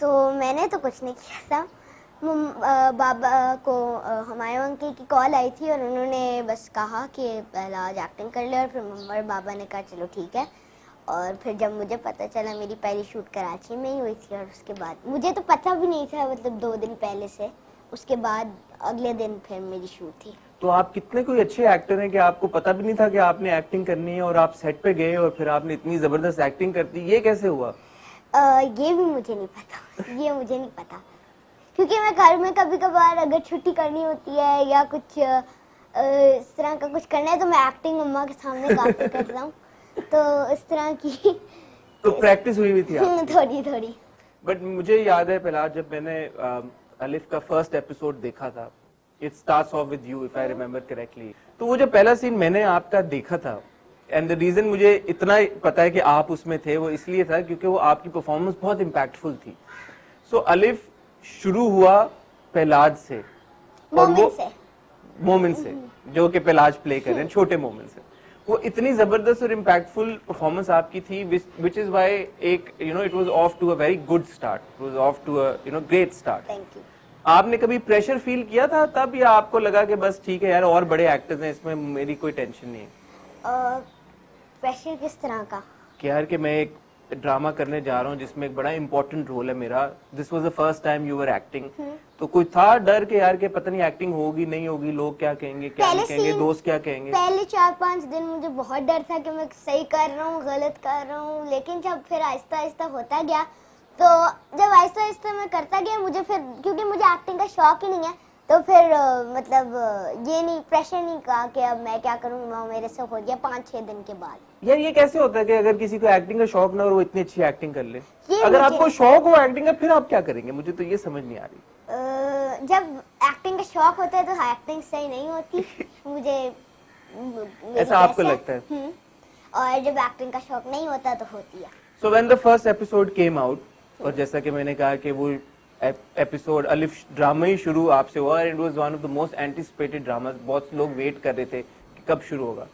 तो मैंने तो कुछ नहीं किया था। बाबा को हुमायूं अंकल की कॉल आई थी और उन्होंने बस कहा कि पहले आज एक्टिंग कर ले, और फिर मम्मा और बाबा ने कहा चलो ठीक है। और फिर जब मुझे पता चला, मेरी पहली शूट कराची में ही हुई थी, और उसके बाद मुझे तो पता भी नहीं था, मतलब 2 दिन पहले से, उसके बाद अगले दिन फिर मेरी शूट थी। तो आप कितने कोई अच्छे एक्टर हैं कि आपको पता भी नहीं था कि आपने एक्टिंग करनी है और आप सेट पे गए और फिर आपने इतनी जबरदस्त एक्टिंग कर दी, ये कैसे हुआ? ये भी मुझे नहीं पता, ये मुझे नहीं पता, क्योंकि मैं घर में कभी कभार अगर छुट्टी करनी होती है या कुछ इस तरह का कुछ करना है तो मैं एक्टिंग मम्मा के सामने काफी करता हूँ, तो इस तरह की तो प्रैक्टिस हुई थी आपकी? थोड़ी थोड़ी। बट मुझे याद है पहला जब मैंने अलिफ का फर्स्ट एपिसोड देखा था, it starts of with you if I remember correctly, तो वो जो पहला सीन मैंने आपका देखा था, एंड द रीजन मुझे इतना पता है कि आप उसमें थे वो इसलिए था क्योंकि वो आपकी परफॉर्मेंस बहुत इम्पैक्टफुल थी। सो अलिफ शुरू हुआ पहलाज से, मोमेंट से जो कि पहलाज प्ले कर रहे हैं, छोटे मोमेंट से। वो इतनी जबरदस्त और इम्पैक्टफुल परफॉर्मेंस आपकी थी, विच इज व्हाई एक it was off to a very good start, it was off to a great start. Thank you. आपने कभी प्रेशर फील किया था तब, या आपको लगा कि बस ठीक है यार और बड़े एक्टर्स हैं, इसमें मेरी कोई टेंशन नहीं है? प्रेशर किस तरह का? कि यार कि मैं एक ड्रामा करने जा रहा हूँ जिसमें एक बड़ा इंपॉर्टेंट रोल है मेरा, this was the first time you were acting, तो कोई था डर के यार के पता नहीं एक्टिंग होगी नहीं होगी, लोग क्या कहेंगे, क्या नहीं कहेंगे, दोस्त क्या कहेंगे? पहले 4-5 दिन मुझे बहुत डर था कि मैं सही कर रहा हूँ गलत कर रहा हूँ, लेकिन जब फिर आहिस्ता आहिस्ता होता गया, तो जब आहिस्ता आहिस्ता मैं करता गया, मुझे फिर, क्योंकि मुझे एक्टिंग का शौक ही नहीं है, तो फिर मतलब ये नहीं, प्रेशर नहीं कहा कि अब मैं क्या करूँगा, मेरे से हो गया 5-6 दिन के बाद। यार ये कैसे होता है कि अगर किसी को एक्टिंग का शौक ना और वो इतनी अच्छी एक्टिंग कर ले? अगर आपको शौक हो एक्टिंग का फिर आप क्या करेंगे, मुझे तो ये समझ नहीं आ रही। जब एक्टिंग का शौक होता है तो एक्टिंग सही नहीं होती, मुझे ऐसा आपको लगता है? और जब एक्टिंग का शौक नहीं होता तो होती है। So when the first episode came out, और जैसा कि मैंने कहा कि वो एपिसोड अलिफ ड्रामा ही शुरू आपसे हुआ, and it was one of the most anticipated dramas, बहुत लोग वेट कर रहे थे कि कब शुरू होगा।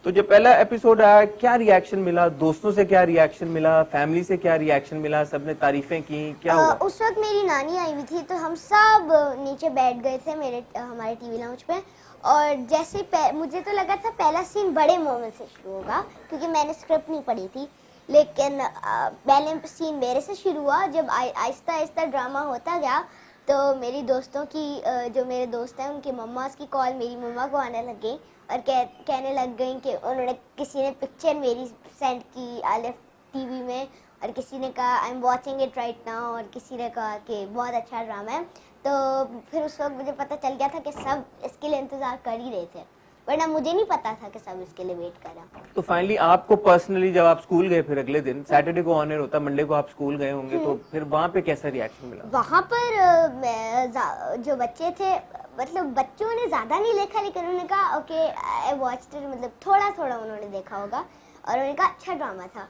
तो जब पहला एपिसोड आया, क्या रिएक्शन मिला, दोस्तों से क्या रिएक्शन मिला, फैमिली से क्या रिएक्शन मिला, सबने तारीफें की, क्या हुआ? उस वक्त मेरी नानी आई हुई थी, तो हम सब नीचे बैठ गए थे हमारे टीवी लाउंज पे, और जैसे मुझे तो लगा था पहला सीन बड़े मोमेंट से शुरू होगा, क्योंकि मैंने स्क्रिप्ट नहीं पढ़ी थी, लेकिन पहले सीन मेरे से शुरू हुआ। जब आहिस्ता आहिस्ता ड्रामा होता गया, तो मेरी दोस्तों की, जो मेरे दोस्त हैं उनकी मम्मा की कॉल मेरी मम्मा को आने लग गई, और कहने लग गई कि उन्होंने, किसी ने पिक्चर मेरी सेंड की अलिफ टीवी में, और किसी ने कहा I am watching it right now, और किसी ने कहा कि बहुत अच्छा ड्रामा है। तो फिर उस वक्त मुझे पता चल गया था कि सब इसके लिए इंतज़ार कर ही रहे थे, वरना मुझे नहीं पता था कि सब इसके लिए वेट कर रहा। तो फाइनली आपको पर्सनली जब आप स्कूल गए, फिर अगले दिन सैटरडे को ऑन एयर होता, मंडे को आप स्कूल गए होंगे, तो फिर वहाँ पे कैसा रिएक्शन मिला? वहाँ पर जो बच्चे थे, मतलब बच्चों ने ज़्यादा नहीं देखा, लेकिन उन्होंने कहा ओके आई वॉच्ड इट, मतलब थोड़ा थोड़ा उन्होंने देखा होगा, और उन्होंने कहा अच्छा ड्रामा था।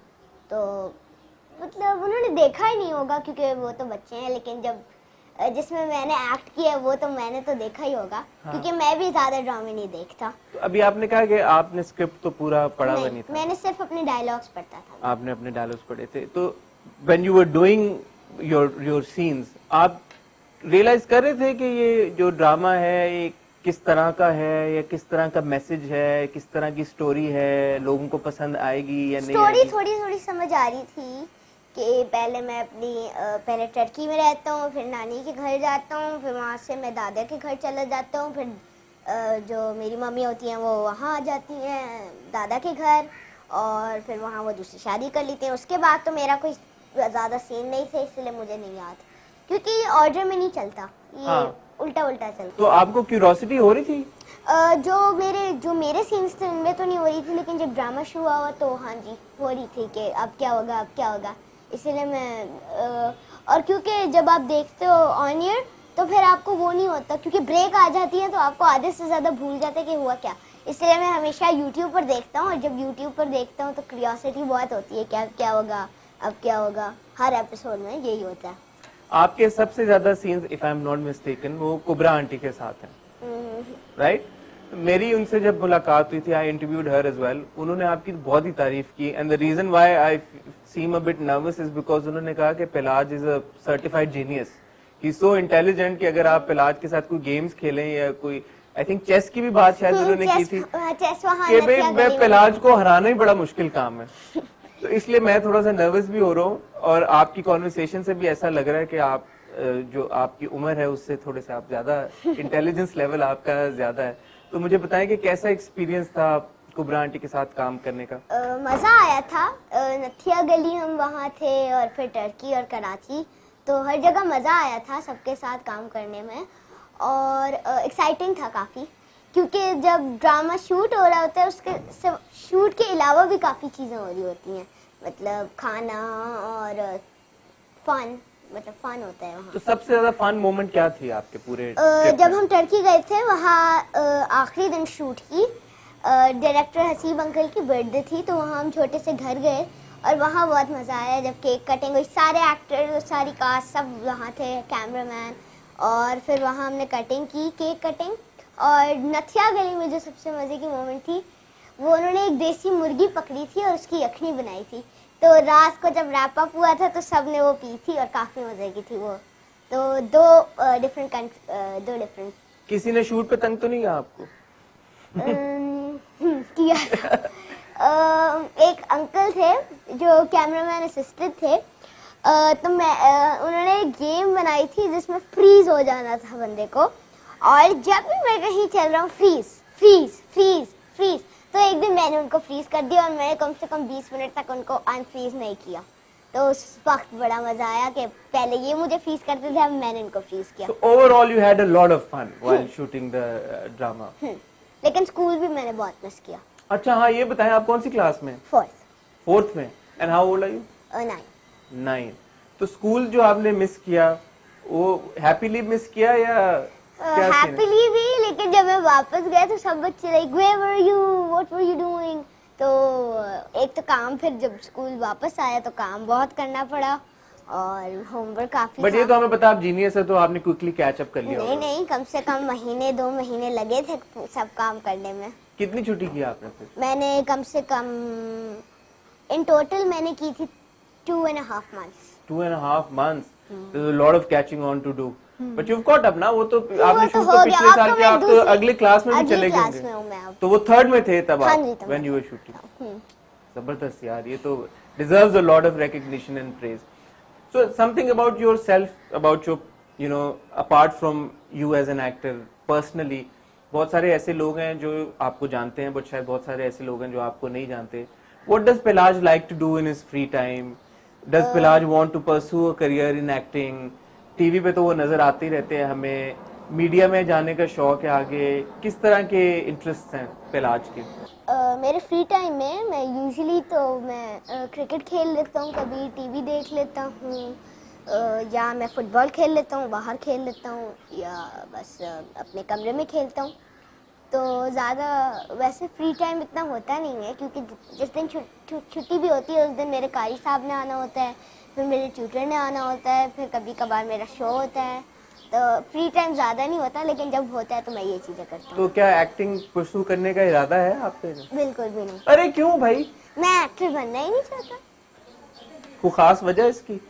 तो मतलब उन्होंने देखा ही नहीं होगा क्योंकि वो तो बच्चे हैं, लेकिन जब जिसमें मैंने एक्ट किया वो तो मैंने तो देखा ही होगा। हाँ। क्योंकि मैं भी ज्यादा ड्रामे नहीं देखता। तो अभी आपने कहा कि आपने स्क्रिप्ट तो पूरा पढ़ा हुआ नहीं था? मैंने सिर्फ अपने डायलॉग्स पढ़ता था। आपने अपने डायलॉग्स पढ़े थे, तो when you were doing your scenes, आप रियलाइज कर रहे थे कि ये जो ड्रामा है ये किस तरह का है, या किस तरह का मैसेज है, किस तरह की स्टोरी है, लोगों को पसंद आएगी या नहीं? स्टोरी थोड़ी थोड़ी समझ आ रही थी कि पहले मैं पहले टर्की में रहता हूँ, फिर नानी के घर जाता हूँ, फिर वहाँ से मैं दादा के घर चला जाता हूँ, फिर जो मेरी मम्मी होती हैं वो वहाँ आ जाती हैं दादा के घर, और फिर वहाँ वो दूसरी शादी कर लेते हैं। उसके बाद तो मेरा कोई ज़्यादा सीन नहीं थे, इसलिए मुझे नहीं याद, क्योंकि ऑर्डर में नहीं चलता ये। हाँ। उल्टा उल्टा चलता। तो आपको क्यूरोसिटी हो रही थी? जो मेरे सीन्स थे उनमें तो नहीं हो रही थी, लेकिन जब ड्रामा शुरू हुआ तो हाँ जी हो रही थी कि अब क्या होगा अब क्या होगा, इसलिए मैं और क्योंकि जब आप देखते हो ऑन ईयर तो फिर आपको वो नहीं होता, क्योंकि ब्रेक आ जाती है तो आपको आधे से ज़्यादा भूल जाते कि हुआ क्या, इसलिए मैं हमेशा यूट्यूब पर देखता हूँ, और जब यूट्यूब पर देखता हूँ तो क्यूरियोसिटी बहुत होती है क्या क्या होगा अब क्या होगा, हर एपिसोड में यही होता है। आपके सबसे ज्यादा scenes if I am not mistaken वो कुबरा आंटी के साथ हैं, राइट? मेरी उनसे जब मुलाकात हुई थी, I interviewed her as well, उन्होंने आपकी बहुत ही तारीफ की and the reason why I seem a bit nervous is because उन्होंने कहा कि पिलाज is a certified genius, he so intelligent कि अगर आप पिलाज के साथ कोई गेम्स खेलें या कोई, आई थिंक चेस की भी बात शायद उन्होंने की थी चेस वहाँ कि नथिया गली में। पिलाज को हराना ही बड़ा मुश्किल काम है। तो इसलिए मैं थोड़ा सा नर्वस भी हो रहा हूँ और आपकी कॉन्वर्सेशन से भी ऐसा लग रहा है कि आप जो आपकी उम्र है उससे थोड़े से आप ज्यादा, इंटेलिजेंस लेवल आपका ज्यादा है। तो मुझे बताएं कि कैसा एक्सपीरियंस था कुबरा आंटी के साथ काम करने का? मज़ा आया था। नथिया गली हम वहाँ थे और फिर टर्की और कराची, तो हर जगह मज़ा आया था सबके साथ काम करने में और एक्साइटिंग था काफ़ी, क्योंकि जब ड्रामा शूट हो रहा होता है उसके शूट के अलावा भी काफ़ी चीज़ें हो रही होती हैं, मतलब खाना और फन, मतलब फन होता है वहाँ। तो सबसे ज्यादा फन मोमेंट क्या थी आपके पूरे जब हम टर्की गए थे वहाँ आखिरी दिन शूट की, डायरेक्टर हसीब अंकल की बर्थडे थी, तो वहाँ हम छोटे से घर गए और वहाँ बहुत मज़ा आया जब केक कटिंग हुई, सारे एक्टर सारी कास्ट सब वहाँ थे, कैमरामैन, और फिर वहाँ हमने कटिंग की, केक कटिंग। और नथिया गली में जो सबसे मज़े की मोमेंट थी वो उन्होंने एक देसी मुर्गी पकड़ी थी और उसकी यखनी बनाई थी, तो रात को जब रैप अप हुआ था तो सब ने वो पी थी और काफ़ी मज़े की थी वो। तो दो डिफरेंट किसी ने शूट पे तंग तो नहीं किया आपको? किया था। एक अंकल थे जो कैमरामैन असिस्टेंट थे, तो उन्होंने एक गेम बनाई थी जिसमें फ्रीज हो जाना था बंदे को, और जब भी मैं कहीं चल रहा हूँ फ्रीज फ्रीज फ्रीज फ्रीज, तो एक दिन मैंने उनको फ्रीज कर दिया और मैंने कम से कम 20 मिनट तक उनको अनफ्रीज नहीं किया। तो उस वक्त बड़ा मजा आया कि पहले ये मुझे फ्रीज करते थे, अब मैंने इनको फ्रीज किया। So overall you had a lot of fun while shooting the drama. लेकिन स्कूल भी मैंने बहुत मिस किया। अच्छा हाँ, ये बताएं आप कौन सी क्लास में? फोर्थ में। And how old are you? 9। तो स्कूल जो आपने मिस किया वो हैप्पीली मिस किया या हैप्पीली भी, लेकिन जब मैं वापस गया तो सब बच्चे like where were you, what were you doing. तो एक तो काम, फिर जब स्कूल वापस आया तो काम बहुत करना पड़ा और होमवर्क काफी। बट ये तो हमें पता आप जीनियस है तो आपने क्विकली कैच अप कर लिया। नहीं, कम से कम महीने 2 महीने लगे थे सब काम करने में। कितनी छुट्टी की आपने फिर? मैंने कम से कम इन टोटल मैंने की थी 2.5 months। 2.5 months। There's a lot of catching on to do. But you've caught up ना, वो तो आपने शूट तो पिछले साल के, आप तो अगले क्लास में भी चले गए। तो वो 3rd में थे तब आप, when you were shooting। जबरदस्त यार, ये तो deserves a lot of recognition and praise. So something about yourself, about your, you know, apart from you as an actor personally, बहुत सारे ऐसे लोग हैं जो आपको जानते हैं, but शायद बहुत सारे ऐसे लोग हैं जो आपको नहीं जानते। What does Pelaj like to do in his free time? Does Pelaj want to pursue a career in acting? TV पे तो वो नजर आते ही रहते हैं हमें, मीडिया में जाने का शौक है आगे, किस तरह के इंटरेस्ट हैं पेलाज के? मेरे फ्री टाइम में मैं यूजुअली तो मैं क्रिकेट खेल लेता हूँ, कभी टीवी देख लेता हूँ, या मैं फुटबॉल खेल लेता हूँ, बाहर खेल लेता हूँ, या बस अपने कमरे में खेलता हूँ। तो ज़्यादा वैसे फ्री टाइम इतना होता नहीं है, क्योंकि जिस दिन छुट्टी भी होती है उस दिन मेरे कारी साहब ने आना होता है, फिर मेरे ट्यूटर ने आना होता है, फिर कभी कभार मेरा शो होता है, तो फ्री टाइम ज़्यादा नहीं होता, लेकिन जब होता है तो मैं ये चीज़ें करता हूँ। तो क्या एक्टिंग परस्यू करने का इरादा है आपके? बिल्कुल भी नहीं। अरे क्यों भाई? मैं एक्टर बनना ही नहीं चाहता। कोई खास वजह इसकी?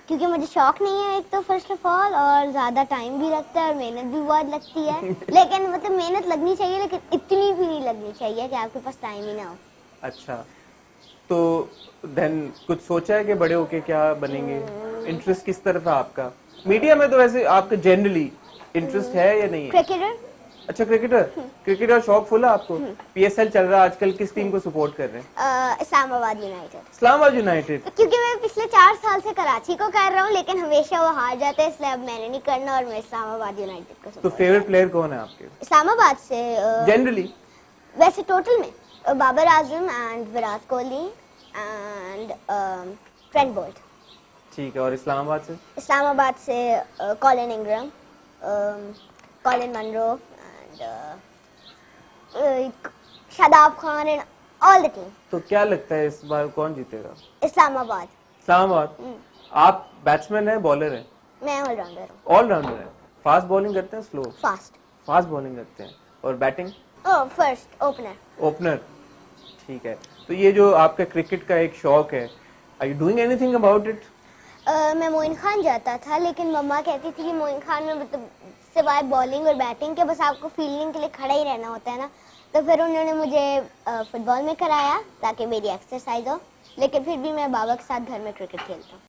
क्योंकि मुझे शौक नहीं है एक तो फर्स्ट ऑफ ऑल, और ज़्यादा टाइम भी लगता है और मेहनत भी बहुत लगती है। लेकिन मतलब मेहनत लगनी चाहिए, लेकिन इतनी भी नहीं लगनी चाहिए कि आपके पास टाइम ही ना हो। अच्छा, तो देन कुछ सोचा है कि बड़े होके क्या बनेंगे? इंटरेस्ट किस तरफ है आपका? मीडिया में तो वैसे आपका जनरली इंटरेस्ट है या नहीं है? क्रिकेटर। अच्छा, क्रिकेटर शौक फुल है आपको? पीएसएल चल रहा है आजकल, किस टीम को सपोर्ट कर रहे हैं? इस्लामाबाद यूनाइटेड। इस्लामाबाद यूनाइटेड? क्योंकि मैं पिछले 4 साल से कराची को कर रहा हूँ, लेकिन हमेशा वो हार जाते हैं, इसलिए अब मैंने नहीं करना और मैं इस्लामाबाद यूनाइटेड को। तो फेवरेट प्लेयर कौन है आपके इस्लामाबाद से? जनरली वैसे टोटल में Babar Azam and Virat Kohli and Trent Boult. ठीक है, और इस्लामाबाद से? इस्लामाबाद से Colin Ingram, Colin Munro and Shadab Khan and all the team. तो क्या लगता है इस बार कौन जीतेगा? इस्लामाबाद। इस्लामाबाद। आप बैट्समैन हैं, बॉलर हैं? मैं ऑलराउंडर हूँ। ऑलराउंडर हैं। फास्ट बॉलिंग करते हैं, स्लो? फास्ट। फास्ट बॉलिंग करते हैं। और बैटिंग? First opener. ओपनर, ठीक है। तो ये जो आपका क्रिकेट का एक शौक है, are you doing anything about it? मैं मोइन खान जाता था, लेकिन मम्मा कहती थी कि मोइन खान में मतलब सिवाय बॉलिंग और बैटिंग के बस आपको फील्डिंग के लिए खड़ा ही रहना होता है ना। तो फिर उन्होंने मुझे फुटबॉल में कराया ताकि मेरी एक्सरसाइज हो, लेकिन फिर भी मैं बाबा के साथ घर में क्रिकेट खेलता हूँ।